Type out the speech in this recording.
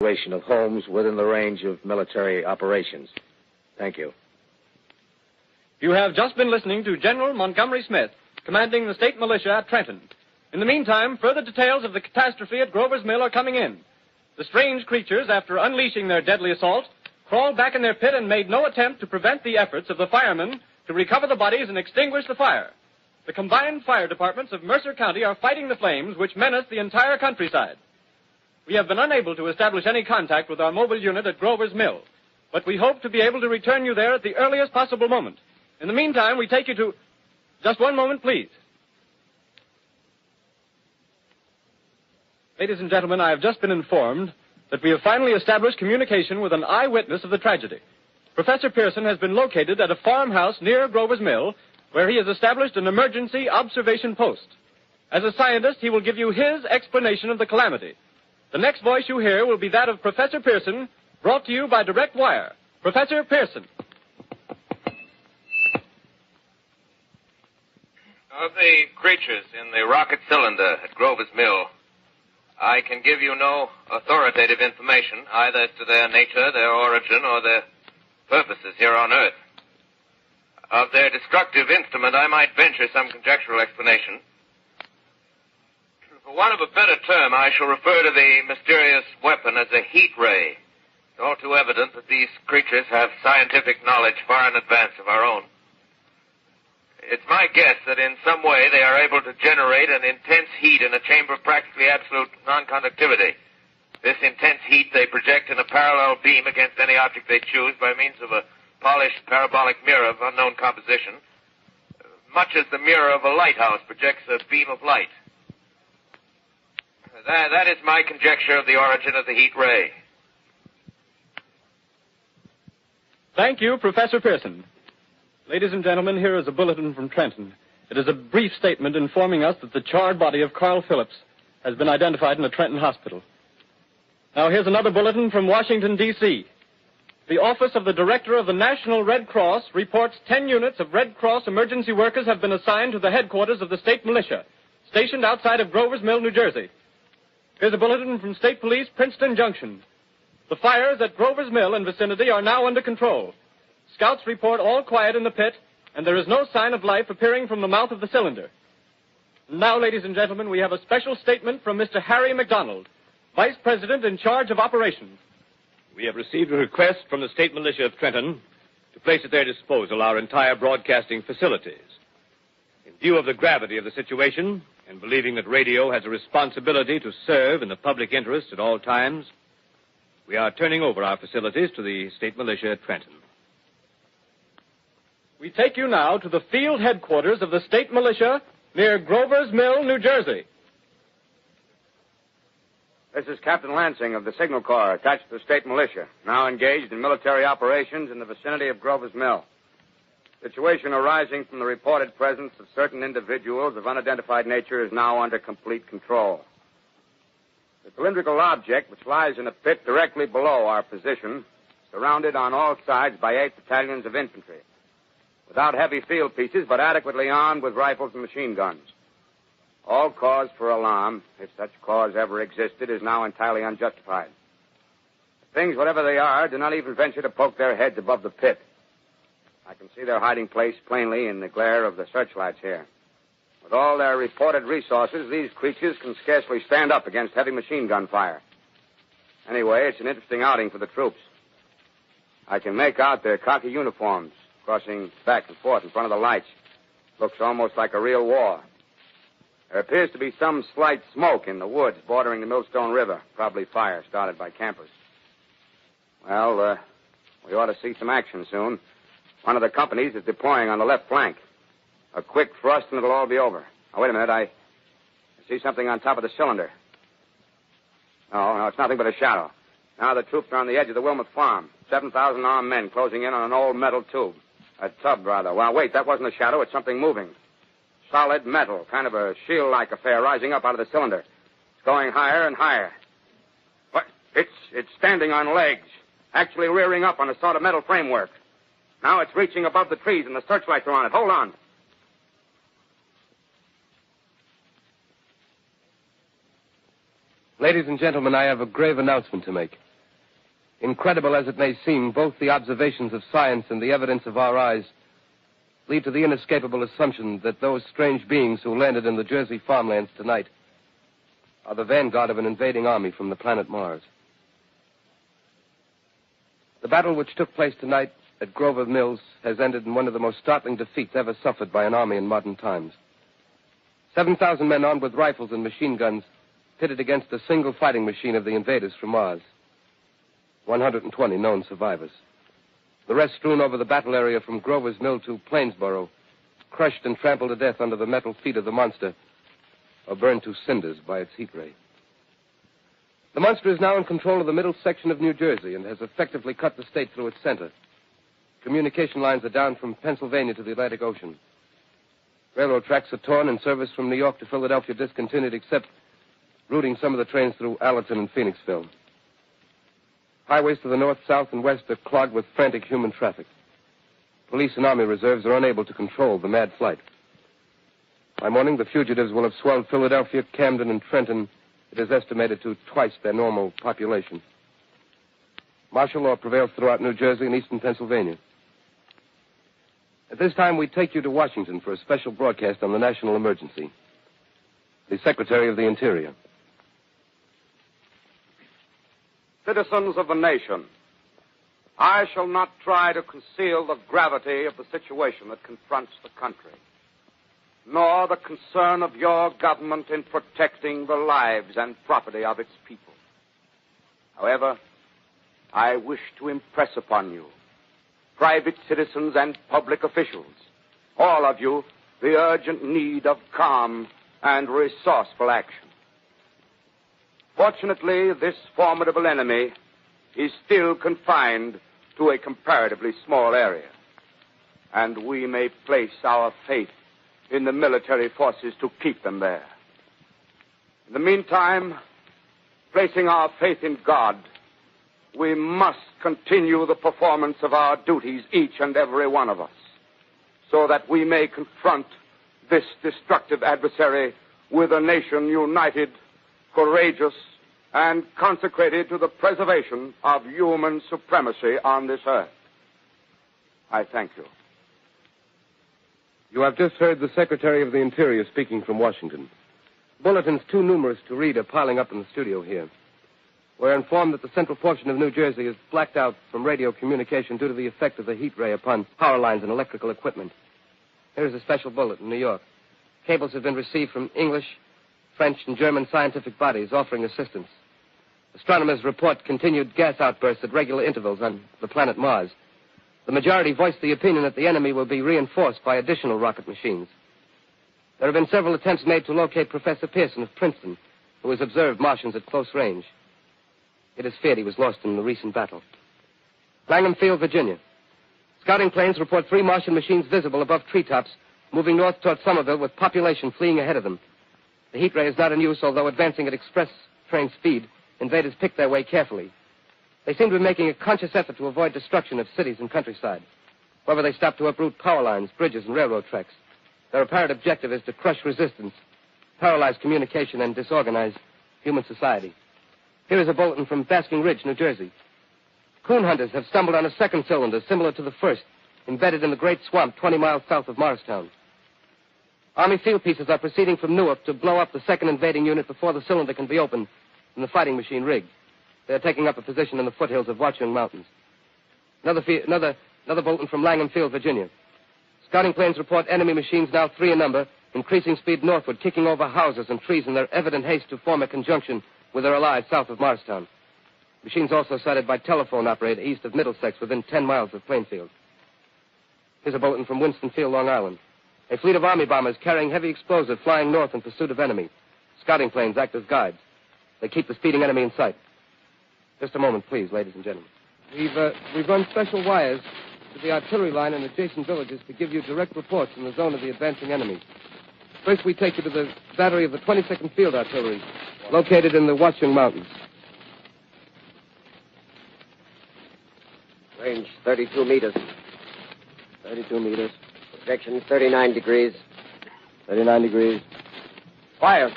evacuation of homes within the range of military operations. Thank you. You have just been listening to General Montgomery Smith, commanding the state militia at Trenton. In the meantime, further details of the catastrophe at Grover's Mill are coming in. The strange creatures, after unleashing their deadly assault, crawled back in their pit and made no attempt to prevent the efforts of the firemen to recover the bodies and extinguish the fire. The combined fire departments of Mercer County are fighting the flames which menace the entire countryside. We have been unable to establish any contact with our mobile unit at Grover's Mill, but we hope to be able to return you there at the earliest possible moment. In the meantime, we take you to... Just one moment, please. Ladies and gentlemen, I have just been informed that we have finally established communication with an eyewitness of the tragedy. Professor Pearson has been located at a farmhouse near Grover's Mill, where he has established an emergency observation post. As a scientist, he will give you his explanation of the calamity. The next voice you hear will be that of Professor Pearson, brought to you by direct wire. Professor Pearson. Of the creatures in the rocket cylinder at Grover's Mill, I can give you no authoritative information, either as to their nature, their origin, or their purposes here on Earth. Of their destructive instrument, I might venture some conjectural explanation. For want of a better term, I shall refer to the mysterious weapon as a heat ray. It's all too evident that these creatures have scientific knowledge far in advance of our own. It's my guess that in some way they are able to generate an intense heat in a chamber of practically absolute non-conductivity. This intense heat they project in a parallel beam against any object they choose by means of a polished parabolic mirror of unknown composition, much as the mirror of a lighthouse projects a beam of light. That is my conjecture of the origin of the heat ray. Thank you, Professor Pearson. Ladies and gentlemen, here is a bulletin from Trenton. It is a brief statement informing us that the charred body of Carl Phillips has been identified in a Trenton hospital. Now, here's another bulletin from Washington, D.C. The Office of the Director of the National Red Cross reports 10 units of Red Cross emergency workers have been assigned to the headquarters of the state militia, stationed outside of Grover's Mill, New Jersey. Here's a bulletin from State Police, Princeton Junction. The fires at Grover's Mill and vicinity are now under control. Scouts report all quiet in the pit, and there is no sign of life appearing from the mouth of the cylinder. Now, ladies and gentlemen, we have a special statement from Mr. Harry McDonald, Vice President in charge of operations. We have received a request from the State Militia of Trenton to place at their disposal our entire broadcasting facilities. In view of the gravity of the situation, and believing that radio has a responsibility to serve in the public interest at all times, we are turning over our facilities to the State Militia at Trenton. We take you now to the field headquarters of the state militia near Grover's Mill, New Jersey. This is Captain Lansing of the Signal Corps, attached to the state militia, now engaged in military operations in the vicinity of Grover's Mill. Situation arising from the reported presence of certain individuals of unidentified nature is now under complete control. The cylindrical object, which lies in a pit directly below our position, surrounded on all sides by 8 battalions of infantry, without heavy field pieces, but adequately armed with rifles and machine guns. All cause for alarm, if such cause ever existed, is now entirely unjustified. Things, whatever they are, do not even venture to poke their heads above the pit. I can see their hiding place plainly in the glare of the searchlights here. With all their reported resources, these creatures can scarcely stand up against heavy machine gun fire. Anyway, it's an interesting outing for the troops. I can make out their khaki uniforms crossing back and forth in front of the lights. Looks almost like a real war. There appears to be some slight smoke in the woods bordering the Millstone River, probably fire started by campers. Well, we ought to see some action soon. One of the companies is deploying on the left flank. A quick thrust and it'll all be over. Now, wait a minute. I see something on top of the cylinder. No, it's nothing but a shadow. Now the troops are on the edge of the Wilmot Farm. 7,000 armed men closing in on an old metal tube. A tub, rather. Well, wait, that wasn't a shadow. It's something moving. Solid metal, kind of a shield-like affair rising up out of the cylinder. It's going higher and higher. What? It's standing on legs, actually rearing up on a sort of metal framework. Now it's reaching above the trees and the searchlights are on it. Hold on. Ladies and gentlemen, I have a grave announcement to make. Incredible as it may seem, both the observations of science and the evidence of our eyes lead to the inescapable assumption that those strange beings who landed in the Jersey farmlands tonight are the vanguard of an invading army from the planet Mars. The battle which took place tonight at Grover Mills has ended in one of the most startling defeats ever suffered by an army in modern times. 7,000 men armed with rifles and machine guns pitted against a single fighting machine of the invaders from Mars. 120 known survivors. The rest strewn over the battle area from Grover's Mill to Plainsboro, crushed and trampled to death under the metal feet of the monster, or burned to cinders by its heat ray. The monster is now in control of the middle section of New Jersey and has effectively cut the state through its center. Communication lines are down from Pennsylvania to the Atlantic Ocean. Railroad tracks are torn and service from New York to Philadelphia discontinued, except routing some of the trains through Allerton and Phoenixville. Highways to the north, south, and west are clogged with frantic human traffic. Police and army reserves are unable to control the mad flight. By morning, the fugitives will have swelled Philadelphia, Camden, and Trenton. It is estimated to twice their normal population. Martial law prevails throughout New Jersey and eastern Pennsylvania. At this time, we take you to Washington for a special broadcast on the national emergency. The Secretary of the Interior. Citizens of the nation, I shall not try to conceal the gravity of the situation that confronts the country, nor the concern of your government in protecting the lives and property of its people. However, I wish to impress upon you, private citizens and public officials, all of you, the urgent need of calm and resourceful action. Fortunately, this formidable enemy is still confined to a comparatively small area, and we may place our faith in the military forces to keep them there. In the meantime, placing our faith in God, we must continue the performance of our duties, each and every one of us, so that we may confront this destructive adversary with a nation united, courageous, and consecrated to the preservation of human supremacy on this earth. I thank you. You have just heard the Secretary of the Interior speaking from Washington. Bulletins too numerous to read are piling up in the studio here. We're informed that the central portion of New Jersey is blacked out from radio communication due to the effect of the heat ray upon power lines and electrical equipment. Here's a special bulletin in New York. Cables have been received from English, French, and German scientific bodies offering assistance. Astronomers report continued gas outbursts at regular intervals on the planet Mars. The majority voiced the opinion that the enemy will be reinforced by additional rocket machines. There have been several attempts made to locate Professor Pearson of Princeton, who has observed Martians at close range. It is feared he was lost in the recent battle. Langham Field, Virginia. Scouting planes report 3 Martian machines visible above treetops, moving north toward Somerville with population fleeing ahead of them. The heat ray is not in use, although advancing at express train speed, invaders pick their way carefully. They seem to be making a conscious effort to avoid destruction of cities and countryside. However, they stop to uproot power lines, bridges, and railroad tracks. Their apparent objective is to crush resistance, paralyze communication, and disorganize human society. Here is a bulletin from Basking Ridge, New Jersey. Coon hunters have stumbled on a second cylinder similar to the first, embedded in the great swamp 20 miles south of Morristown. Army field pieces are proceeding from Newark to blow up the second invading unit before the cylinder can be opened and the fighting machine rigged. They are taking up a position in the foothills of Watchung Mountains. Another bulletin from Langham Field, Virginia. Scouting planes report enemy machines, now 3 in number, increasing speed northward, kicking over houses and trees in their evident haste to form a conjunction with their allies south of Morristown. Machines also sighted by telephone operator east of Middlesex within 10 miles of Plainfield. Here's a bulletin from Winston-Field, Long Island. A fleet of Army bombers carrying heavy explosive flying north in pursuit of enemy. Scouting planes act as guides. They keep the speeding enemy in sight. Just a moment, please, ladies and gentlemen. We've run special wires to the artillery line in adjacent villages to give you direct reports in the zone of the advancing enemy. First, we take you to the battery of the 22nd Field Artillery, located in the Watchung Mountains. Range 32 meters. 32 meters. Projection 39 degrees. 39 degrees. Fire.